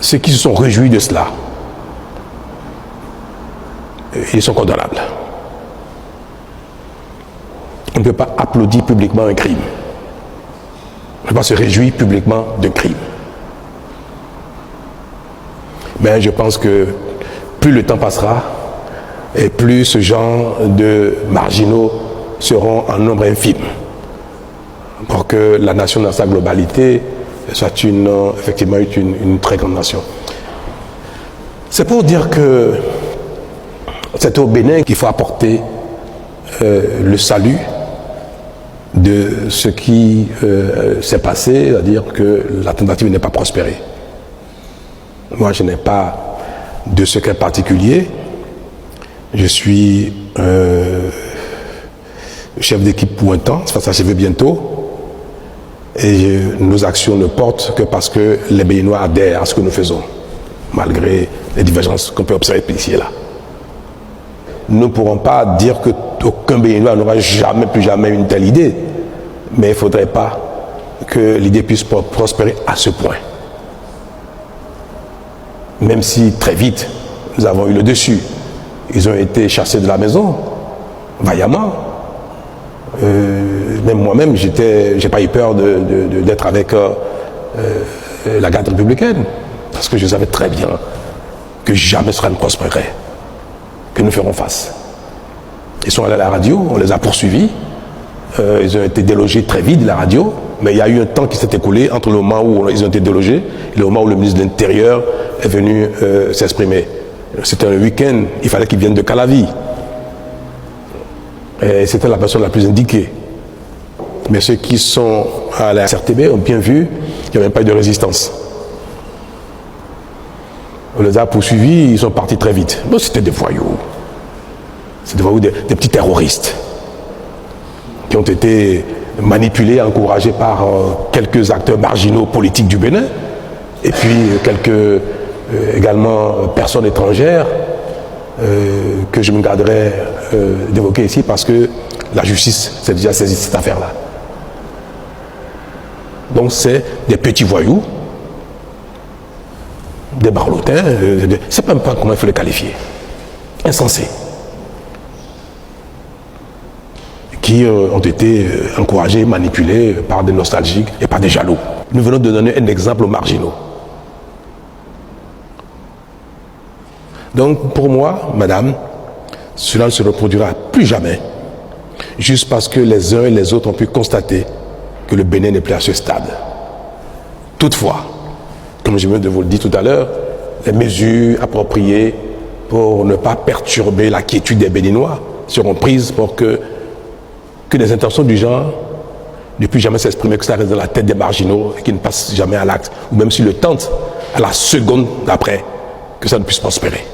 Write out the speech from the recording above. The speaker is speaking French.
ceux qui se sont réjouis de cela, ils sont condamnables. On ne peut pas applaudir publiquement un crime. On ne peut pas se réjouir publiquement d'un crime. Mais je pense que plus le temps passera, et plus ce genre de marginaux seront en nombre infime, pour que la nation dans sa globalité soit effectivement une très grande nation. C'est pour dire que c'est au Bénin qu'il faut apporter le salut de ce qui s'est passé, c'est-à-dire que la tentative n'est pas prospérée. Moi, je n'ai pas de secret particulier. Je suis chef d'équipe pour un temps, ça va s'achever bientôt. Et nos actions ne portent que parce que les Béninois adhèrent à ce que nous faisons, malgré les divergences qu'on peut observer ici et là. Nous ne pourrons pas dire qu'aucun Béninois n'aura jamais, plus jamais une telle idée, mais il ne faudrait pas que l'idée puisse prospérer à ce point. Même si très vite, nous avons eu le dessus. Ils ont été chassés de la maison, vaillamment. Même moi-même, j'ai pas eu peur d'être avec la garde républicaine, parce que je savais très bien que jamais cela ne prospérerait, que nous ferons face. Ils sont allés à la radio, on les a poursuivis, ils ont été délogés très vite de la radio, mais il y a eu un temps qui s'est écoulé entre le moment où ils ont été délogés et le moment où le ministre de l'Intérieur est venu s'exprimer. C'était un week-end, il fallait qu'ils viennent de Calavi. Et c'était la personne la plus indiquée. Mais ceux qui sont à la RTB ont bien vu qu'il n'y avait pas eu de résistance. On les a poursuivis, ils sont partis très vite. Bon, c'était des voyous. C'était des voyous, des petits terroristes qui ont été manipulés, encouragés par quelques acteurs marginaux politiques du Bénin et puis quelques également personnes étrangères que je me garderai d'évoquer ici parce que la justice s'est déjà saisie de cette affaire-là. Donc c'est des petits voyous, des barlotins, c'est même pas comment il faut les qualifier, insensés, qui ont été encouragés, manipulés par des nostalgiques et par des jaloux. Nous venons de donner un exemple aux marginaux. Donc pour moi, madame, cela ne se reproduira plus jamais, juste parce que les uns et les autres ont pu constater que le Bénin n'est plus à ce stade. Toutefois, comme je viens de vous le dire tout à l'heure, les mesures appropriées pour ne pas perturber la quiétude des Béninois seront prises pour que des intentions du genre ne puissent jamais s'exprimer, que ça reste dans la tête des marginaux et qu'ils ne passent jamais à l'acte, ou même s'ils le tentent, à la seconde d'après, que ça ne puisse prospérer.